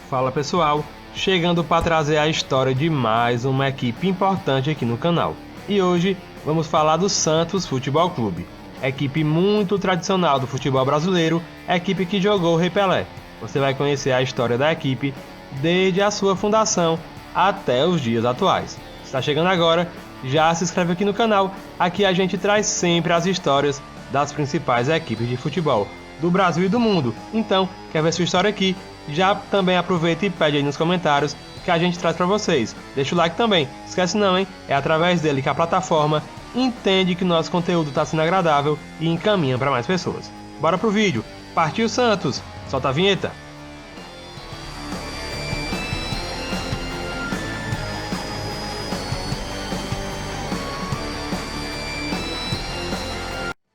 Fala pessoal, chegando para trazer a história de mais uma equipe importante aqui no canal. E hoje vamos falar do Santos Futebol Clube, equipe muito tradicional do futebol brasileiro, equipe que jogou o Rei Pelé. Você vai conhecer a história da equipe desde a sua fundação até os dias atuais. Se está chegando agora, já se inscreve aqui no canal, aqui a gente traz sempre as histórias das principais equipes de futebol do Brasil e do mundo. Então, quer ver sua história aqui? Já também aproveita e pede aí nos comentários que a gente traz para vocês. Deixa o like também, esquece não, hein? É através dele que a plataforma entende que o nosso conteúdo está sendo agradável e encaminha para mais pessoas. Bora pro vídeo. Partiu Santos! Solta a vinheta!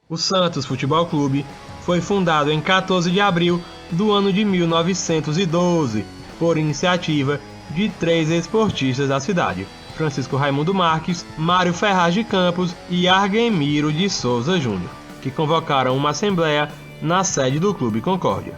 O Santos Futebol Clube foi fundado em 14 de abril do ano de 1912, por iniciativa de 3 esportistas da cidade, Francisco Raimundo Marques, Mário Ferraz de Campos e Argemiro de Souza Júnior, que convocaram uma assembleia na sede do Clube Concórdia.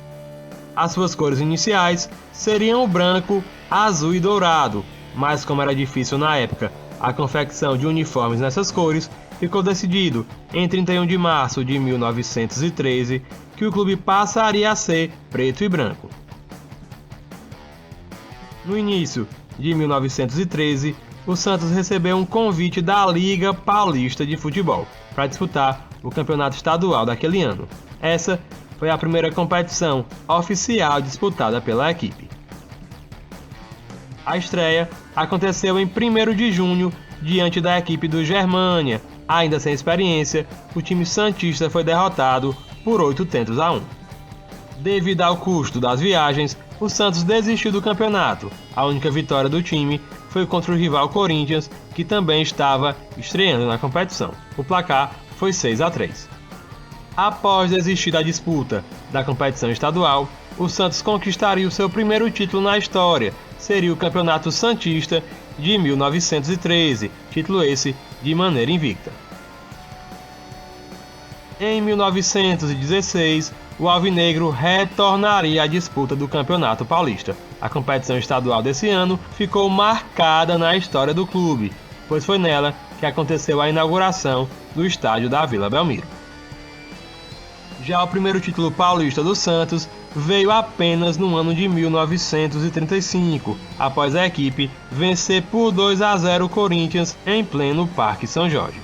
As suas cores iniciais seriam o branco, azul e dourado, mas como era difícil na época a confecção de uniformes nessas cores, ficou decidido, em 31 de março de 1913, que o clube passaria a ser preto e branco. No início de 1913, o Santos recebeu um convite da Liga Paulista de Futebol para disputar o campeonato estadual daquele ano. Essa foi a primeira competição oficial disputada pela equipe. A estreia aconteceu em 1º de junho, diante da equipe do Germânia. Ainda sem experiência, o time santista foi derrotado por 8-1. Devido ao custo das viagens, o Santos desistiu do campeonato. A única vitória do time foi contra o rival Corinthians, que também estava estreando na competição. O placar foi 6-3. Após desistir da disputa da competição estadual, o Santos conquistaria o seu primeiro título na história. Seria o Campeonato Santista de 1913, título esse de maneira invicta. Em 1916, o Alvinegro retornaria à disputa do Campeonato Paulista. A competição estadual desse ano ficou marcada na história do clube, pois foi nela que aconteceu a inauguração do estádio da Vila Belmiro. Já o primeiro título paulista do Santos veio apenas no ano de 1935, após a equipe vencer por 2-0 o Corinthians em pleno Parque São Jorge.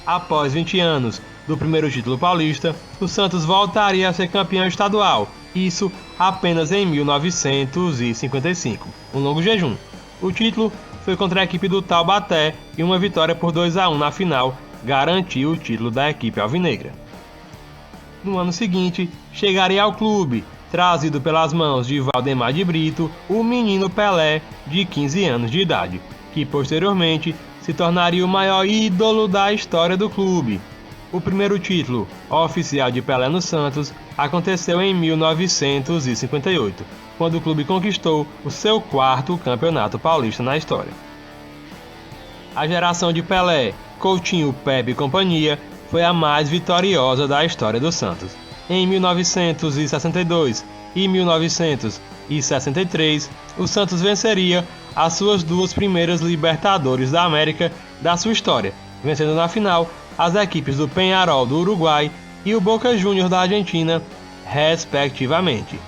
Após 20 anos do primeiro título paulista, o Santos voltaria a ser campeão estadual, isso apenas em 1955, um longo jejum. O título foi contra a equipe do Taubaté e uma vitória por 2-1 na final garantiu o título da equipe alvinegra. No ano seguinte, chegaria ao clube, trazido pelas mãos de Valdemar de Brito, o menino Pelé, de 15 anos de idade, que posteriormente se tornaria o maior ídolo da história do clube. O primeiro título oficial de Pelé no Santos aconteceu em 1958, quando o clube conquistou o seu 4º campeonato paulista na história. A geração de Pelé, Coutinho, Pepe e companhia foi a mais vitoriosa da história do Santos. Em 1962 e 1963, o Santos venceria as suas 2 primeiras Libertadores da América da sua história, vencendo na final as equipes do Peñarol do Uruguai e o Boca Juniors da Argentina, respectivamente.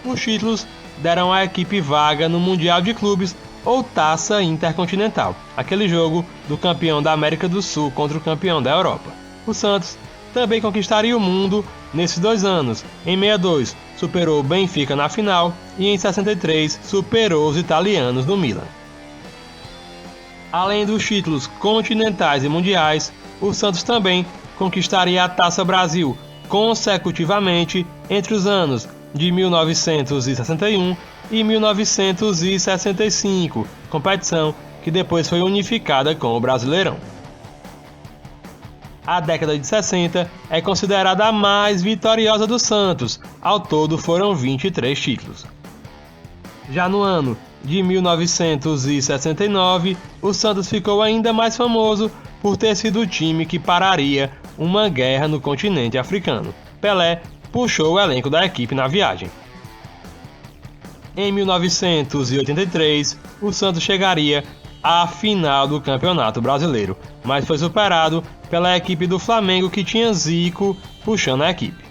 Os títulos deram à equipe vaga no Mundial de Clubes ou Taça Intercontinental, aquele jogo do campeão da América do Sul contra o campeão da Europa. O Santos também conquistaria o mundo nesses 2 anos. Em 62, superou o Benfica na final e em 63, superou os italianos no Milan. Além dos títulos continentais e mundiais, o Santos também conquistaria a Taça Brasil consecutivamente entre os anos de 1961 e 1965, competição que depois foi unificada com o Brasileirão. A década de 60 é considerada a mais vitoriosa do Santos, ao todo foram 23 títulos. Já no ano de 1969, o Santos ficou ainda mais famoso por ter sido o time que pararia uma guerra no continente africano. Pelé puxou o elenco da equipe na viagem. Em 1983, o Santos chegaria à final do Campeonato Brasileiro, mas foi superado pela equipe do Flamengo, que tinha Zico puxando a equipe.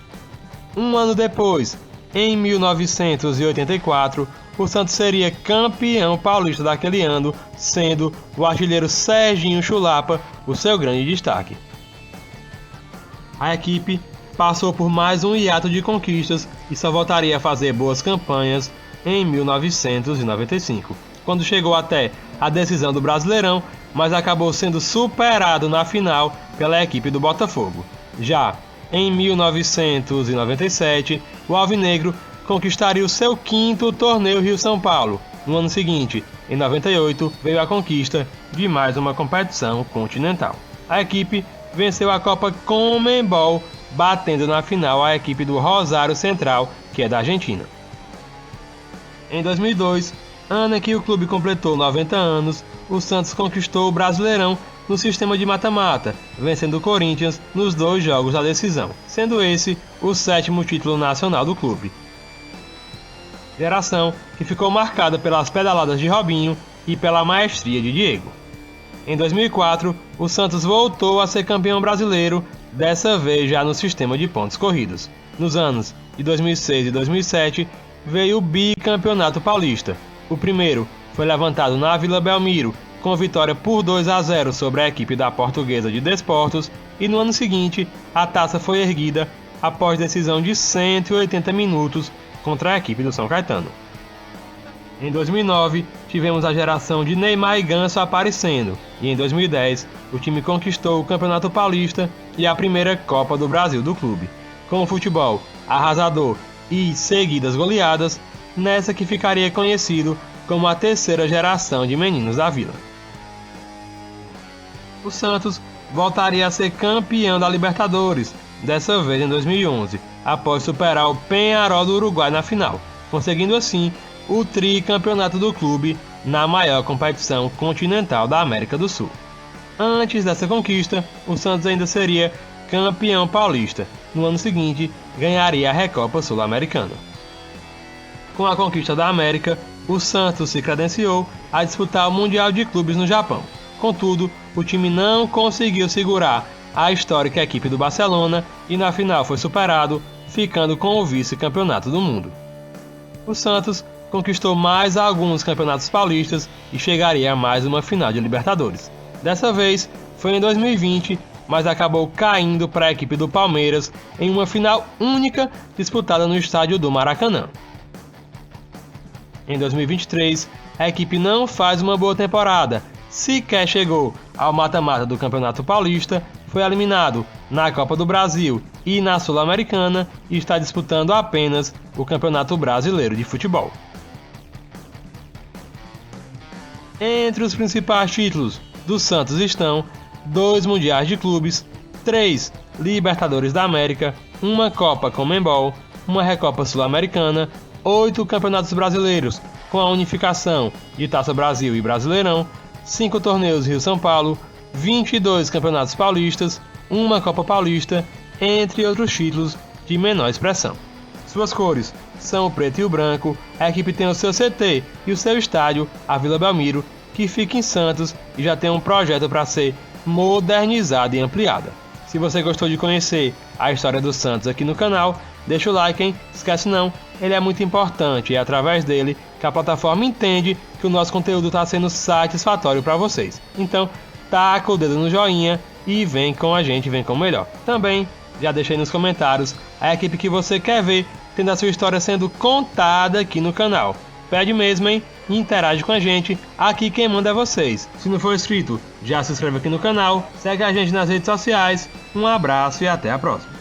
Um ano depois, em 1984, o Santos seria campeão paulista daquele ano, sendo o artilheiro Serginho Chulapa o seu grande destaque. A equipe passou por mais um hiato de conquistas e só voltaria a fazer boas campanhas em 1995, quando chegou até a decisão do Brasileirão, mas acabou sendo superado na final pela equipe do Botafogo. Já em 1997, o Alvinegro conquistaria o seu 5º torneio Rio-São Paulo. No ano seguinte, em 98, veio a conquista de mais uma competição continental. A equipe venceu a Copa Conmebol, batendo na final a equipe do Rosário Central, que é da Argentina. Em 2002, ano em que o clube completou 90 anos, o Santos conquistou o Brasileirão no sistema de mata-mata, vencendo o Corinthians nos 2 jogos da decisão, sendo esse o 7º título nacional do clube. Geração que ficou marcada pelas pedaladas de Robinho e pela maestria de Diego. Em 2004, o Santos voltou a ser campeão brasileiro, dessa vez já no sistema de pontos corridos. Nos anos de 2006 e 2007, veio o bicampeonato paulista. O primeiro foi levantado na Vila Belmiro, com vitória por 2-0 sobre a equipe da Portuguesa de Desportos, e no ano seguinte a taça foi erguida após decisão de 180 minutos contra a equipe do São Caetano. Em 2009, tivemos a geração de Neymar e Ganso aparecendo, e em 2010 o time conquistou o Campeonato Paulista e a primeira Copa do Brasil do clube. Com o futebol arrasador e seguidas goleadas, nessa que ficaria conhecido como a terceira geração de meninos da Vila. O Santos voltaria a ser campeão da Libertadores, dessa vez em 2011, após superar o Peñarol do Uruguai na final, conseguindo assim o tricampeonato do clube na maior competição continental da América do Sul. Antes dessa conquista, o Santos ainda seria campeão paulista. No ano seguinte, ganharia a Recopa Sul-Americana. Com a conquista da América, o Santos se credenciou a disputar o Mundial de Clubes no Japão. Contudo, o time não conseguiu segurar a histórica equipe do Barcelona e na final foi superado, ficando com o vice-campeonato do mundo. O Santos conquistou mais alguns campeonatos paulistas e chegaria a mais uma final de Libertadores. Dessa vez foi em 2020, mas acabou caindo para a equipe do Palmeiras em uma final única disputada no estádio do Maracanã. Em 2023, a equipe não faz uma boa temporada, sequer chegou ao mata-mata do Campeonato Paulista, foi eliminado na Copa do Brasil e na Sul-Americana e está disputando apenas o Campeonato Brasileiro de Futebol. Entre os principais títulos do Santos estão 2 Mundiais de Clubes, 3 Libertadores da América, uma Copa Conmebol, uma Recopa Sul-Americana, 8 Campeonatos Brasileiros, com a unificação de Taça Brasil e Brasileirão, 5 torneios Rio-São Paulo, 22 Campeonatos Paulistas, uma Copa Paulista, entre outros títulos de menor expressão. Suas cores são o preto e o branco, a equipe tem o seu CT e o seu estádio, a Vila Belmiro, que fica em Santos e já tem um projeto para ser modernizada e ampliada. Se você gostou de conhecer a história do Santos aqui no canal, deixa o like, hein? Esquece não, ele é muito importante e é através dele que a plataforma entende que o nosso conteúdo está sendo satisfatório para vocês. Então, taca o dedo no joinha e vem com a gente, vem com o melhor. Também, já deixei nos comentários a equipe que você quer ver tendo a sua história sendo contada aqui no canal. Pede mesmo, hein? E interage com a gente, aqui quem manda é vocês. Se não for inscrito, já se inscreve aqui no canal, segue a gente nas redes sociais. Um abraço e até a próxima.